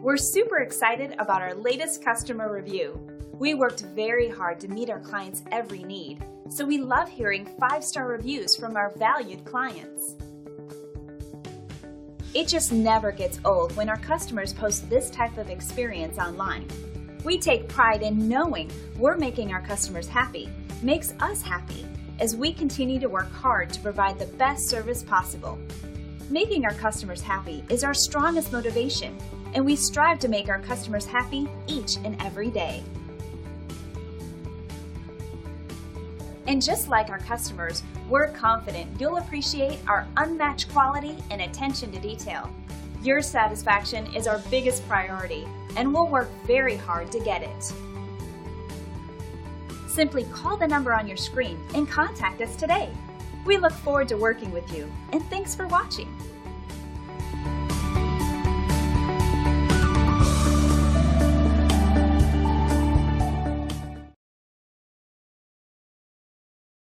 We're super excited about our latest customer review. We worked very hard to meet our clients' every need, so we love hearing 5-star reviews from our valued clients. It just never gets old when our customers post this type of experience online. We take pride in knowing we're making our customers happy, makes us happy, as we continue to work hard to provide the best service possible. Making our customers happy is our strongest motivation, and we strive to make our customers happy each and every day. And just like our customers, we're confident you'll appreciate our unmatched quality and attention to detail. Your satisfaction is our biggest priority, and we'll work very hard to get it. Simply call the number on your screen and contact us today. We look forward to working with you, and thanks for watching.